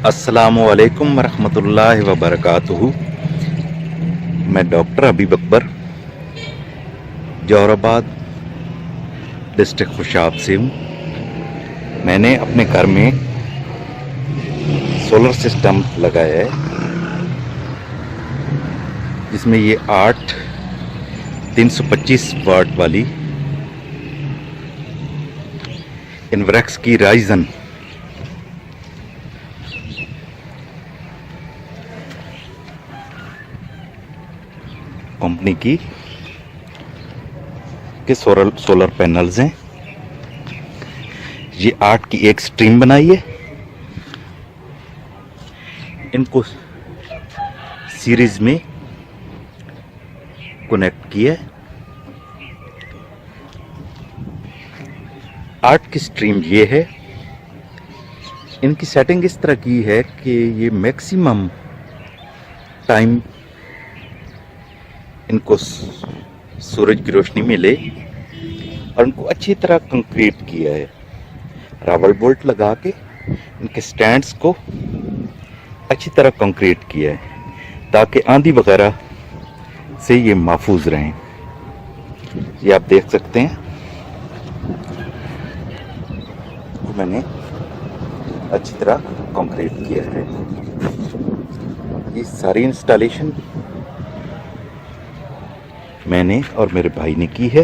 अस्सलामुअलैकुम वरहमतुल्लाहि वबरकातुहू। मैं डॉक्टर हबीब अकबर जौहराबाद डिस्ट्रिक्ट खुशाब से हूँ। मैंने अपने घर में सोलर सिस्टम लगाया है जिसमें ये 8 325 वाट वाली इन्वर्क्स की राइजन कंपनी की के सोलर पैनल्स हैं। ये 8 की एक स्ट्रीम बनाई है, इनको सीरीज में कनेक्ट किया है। 8 की स्ट्रीम ये है। इनकी सेटिंग इस तरह की है कि ये मैक्सिमम टाइम इनको सूरज की रोशनी मिले और इनको अच्छी तरह कंक्रीट किया है। रबर बोल्ट लगा के इनके स्टैंड्स को अच्छी तरह कंक्रीट किया है ताकि आंधी वगैरह से ये महफूज रहें। ये आप देख सकते हैं, मैंने अच्छी तरह कंक्रीट किया है। ये सारी इंस्टॉलेशन मैंने और मेरे भाई ने की है।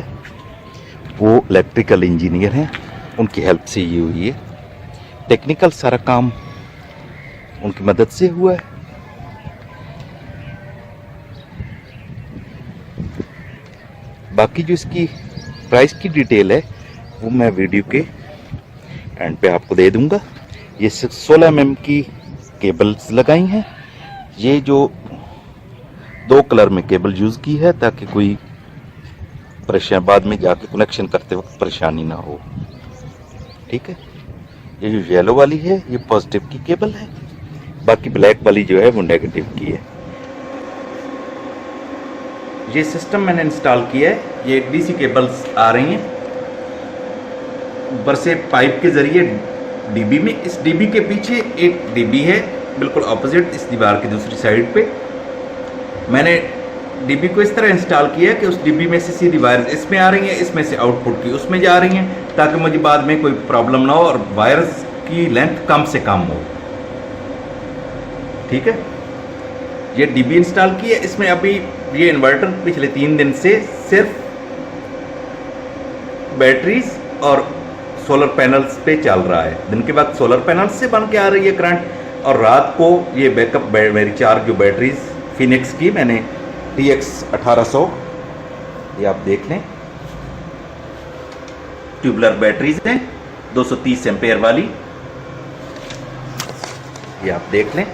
वो इलेक्ट्रिकल इंजीनियर हैं, उनकी हेल्प से ये हुई है। टेक्निकल सारा काम उनकी मदद से हुआ है। बाकी जो इसकी प्राइस की डिटेल है वो मैं वीडियो के एंड पे आपको दे दूंगा। ये 16 mm की केबल्स लगाई हैं। ये जो 2 कलर में केबल यूज की है ताकि कोई परेशान बाद में जाके कनेक्शन करते वक्त परेशानी ना हो। ठीक है, ये जो येलो वाली है ये पॉजिटिव की केबल है, बाकी ब्लैक वाली जो है वो नेगेटिव की है। ये सिस्टम मैंने इंस्टॉल किया है। ये डीसी केबल्स आ रही हैं ऊपर से पाइप के जरिए डीबी में। इस डीबी के पीछे एक डीबी है बिल्कुल ऑपोजिट इस दीवार की दूसरी साइड पे। मैंने डीबी को इस तरह इंस्टॉल किया कि उस डीबी में से सीधी वायर्स इसमें आ रही हैं, इसमें से आउटपुट की उसमें जा रही हैं ताकि मुझे बाद में कोई प्रॉब्लम ना हो और वायर्स की लेंथ कम से कम हो। ठीक है, ये डीबी इंस्टॉल की है। इसमें अभी ये इन्वर्टर पिछले 3 दिन से सिर्फ बैटरीज और सोलर पैनल्स पे चल रहा है। दिन के वक्त सोलर पैनल्स से बन के आ रही है करंट और रात को ये बैकअप मेरी 4 जो बैटरीज फिनिक्स की मैंने TX 1800, ये आप देख लें, ट्यूबलर बैटरीज हैं 230 एम्पेयर वाली, ये आप देख लें।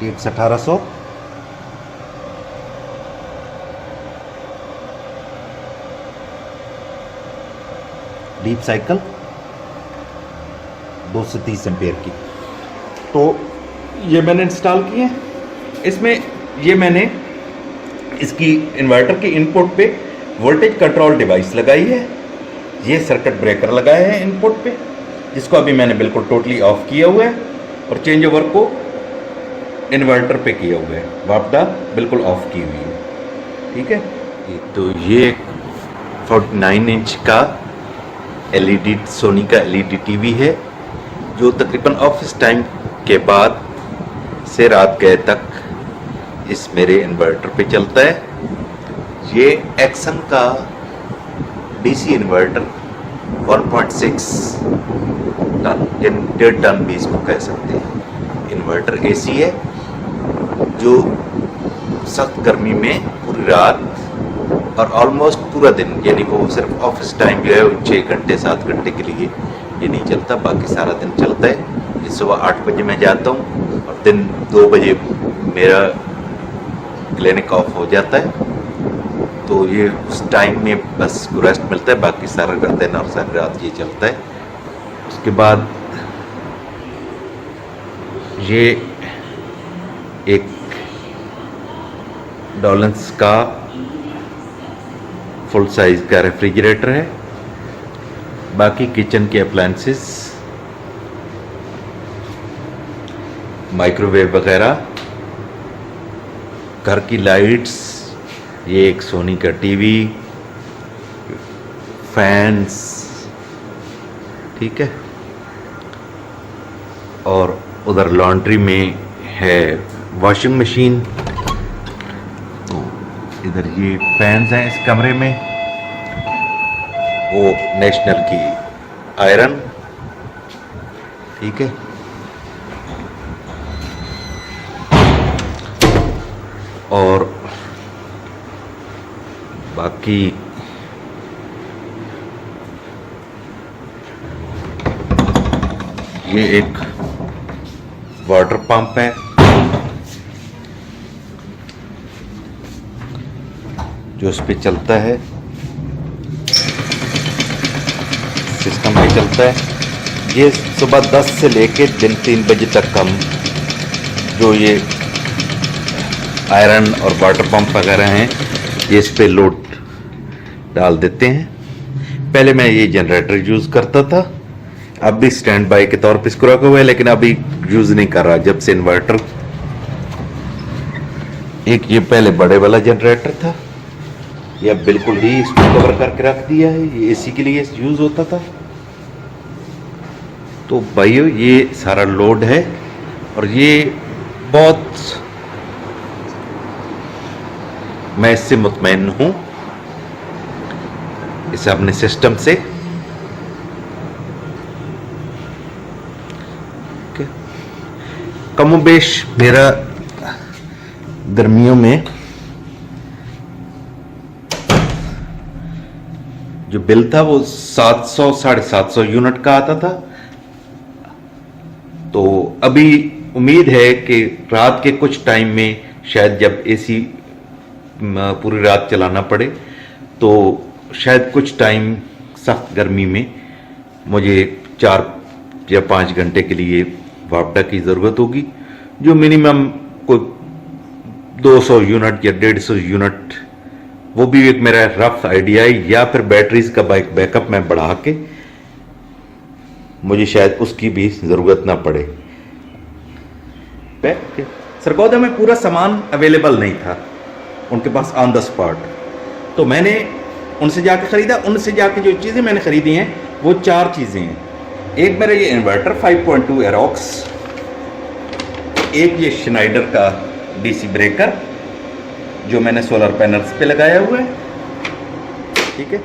TX 1800 डीप साइकिल 230 एम्पेयर की। तो ये मैंने इंस्टॉल किए हैं। इसमें ये मैंने इसकी इन्वर्टर के इनपुट पे वोल्टेज कंट्रोल डिवाइस लगाई है। ये सर्किट ब्रेकर लगाया है इनपुट पे, जिसको अभी मैंने बिल्कुल टोटली ऑफ किया हुआ है और चेंज ओवर को इन्वर्टर पे किया हुआ है। वापडा बिल्कुल ऑफ की हुई है। ठीक है, तो ये 49 इंच का LED सोनी का LED टीवी है जो तकरीबन ऑफिस टाइम के बाद से रात गए तक इस मेरे इन्वर्टर पे चलता है। ये एक्सन का DC इन्वर्टर 1.6 टन, 1.5 टन भी इसको कह सकते हैं। इन्वर्टर AC है जो सख्त गर्मी में पूरी रात और ऑलमोस्ट पूरा दिन, यानी वो सिर्फ ऑफिस टाइम जो है 6 घंटे 7 घंटे के लिए ये नहीं चलता, बाकी सारा दिन चलता है। ये सुबह 8 बजे मैं जाता हूँ और दिन 2 बजे मेरा क्लिनिक ऑफ हो जाता है। तो ये उस टाइम में बस रेस्ट मिलता है, बाकी सारा दिन और सारी रात ये चलता है। उसके बाद ये एक डॉलेंस का फुल साइज का रेफ्रिजरेटर है। बाकी किचन के अप्लायंसेस, माइक्रोवेव वगैरह, घर की लाइट्स, ये एक सोनी का टीवी, फैंस, ठीक है। और उधर लॉन्ड्री में है वॉशिंग मशीन। तो इधर ये फैंस हैं इस कमरे में, वो नेशनल की आयरन, ठीक है। और बाकी ये एक वाटर पंप है, जो उस पे चलता है, सिस्टम पे चलता है। ये सुबह 10 से लेके दिन 3 बजे तक हम जो ये आयरन और वाटर पंप वगैरह हैं, ये इस पे लोड डाल देते हैं। पहले मैं ये जनरेटर यूज़ करता था, अब भी स्टैंड बाय के तौर पे इसको रखा हुआ है, लेकिन अभी यूज़ नहीं कर रहा जब से इन्वर्टर। एक ये पहले बड़े वाला जनरेटर था, ये अब बिल्कुल ही इसको कवर करके रख दिया है, ये एसी के लिए यूज़ होता था। तो भाइयों ये सारा लोड है, और ये बहुत, मैं इससे मुतमईन हूँ, इस अपने सिस्टम से। कमोबेश मेरा गर्मियों में जो बिल था वो 700 750 यूनिट का आता था। तो अभी उम्मीद है कि रात के कुछ टाइम में शायद जब एसी पूरी रात चलाना पड़े, तो शायद कुछ टाइम सख्त गर्मी में मुझे 4 या 5 घंटे के लिए वापडा की ज़रूरत होगी, जो मिनिमम कोई 200 यूनिट या 150 यूनिट, वो भी एक मेरा रफ आइडिया है। या फिर बैटरीज का बैकअप मैं बढ़ा के मुझे शायद उसकी भी ज़रूरत ना पड़े। सरगोदा में पूरा सामान अवेलेबल नहीं था उनके पास ऑन द स्पॉट, तो मैंने उनसे जाके ख़रीदा। उनसे जाके जो चीज़ें मैंने ख़रीदी हैं वो 4 चीज़ें हैं। एक मेरा ये इन्वर्टर 5.2 एरोक्स, एक ये श्नाइडर का डीसी ब्रेकर जो मैंने सोलर पैनल्स पे लगाया हुआ है, ठीक है,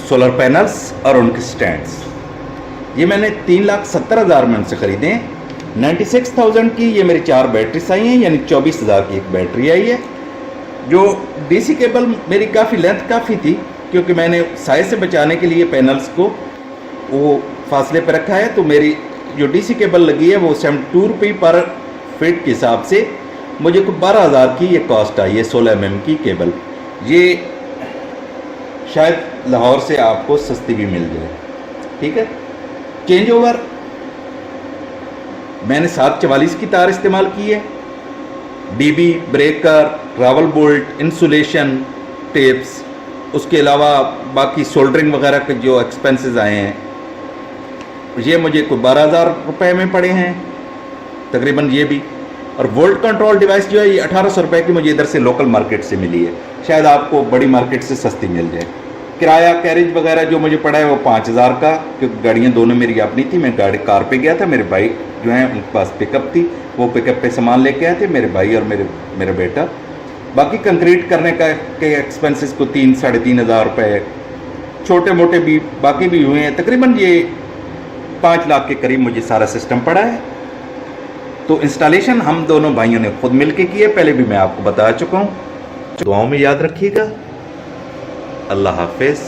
सोलर पैनल्स और उनके स्टैंड्स। ये मैंने 3,70,000 में उनसे ख़रीदे हैं। 96,000 की ये मेरी 4 बैटरीज आई हैं, यानी 24,000 की एक बैटरी आई है। जो डीसी केबल मेरी काफ़ी लेंथ काफ़ी थी, क्योंकि मैंने साइज से बचाने के लिए पैनल्स को वो फासले पर रखा है। तो मेरी जो डीसी केबल लगी है वो 72 रुपये पर फिट के हिसाब से मुझे को 12,000 की ये कॉस्ट आई है 16 mm की केबल। ये शायद लाहौर से आपको सस्ती भी मिल जाए, ठीक है। चेंज ओवर मैंने 744 की तार इस्तेमाल की है। DB, breaker, travel bolt, insulation tapes, उसके अलावा बाकी सोल्डरिंग वगैरह के जो एक्सपेंसेस आए हैं, ये मुझे कोई 12,000 रुपये में पड़े हैं तकरीबन ये भी। और वोल्ट कंट्रोल डिवाइस जो है ये 1,800 रुपये की मुझे इधर से लोकल मार्केट से मिली है, शायद आपको बड़ी मार्केट से सस्ती मिल जाए। किराया कैरेज वगैरह जो मुझे पड़ा है वो 5,000 का, क्योंकि गाड़ियाँ दोनों मेरी अपनी थी। मैं कार पे गया था, मेरे भाई जो हैं उनके पास पिकअप थी, वो पिकअप पे सामान लेके आए थे, मेरे भाई और मेरा बेटा। बाकी कंक्रीट करने के एक्सपेंसेस को 3-3,500 रुपये, छोटे मोटे भी बाकी भी हुए हैं। तकरीबन ये 5 लाख के करीब मुझे सारा सिस्टम पड़ा है। तो इंस्टॉलेशन हम दोनों भाइयों ने खुद मिलके की है, पहले भी मैं आपको बता चुका हूँ। दुआओं में याद रखिएगा। अल्लाह हाफिज़।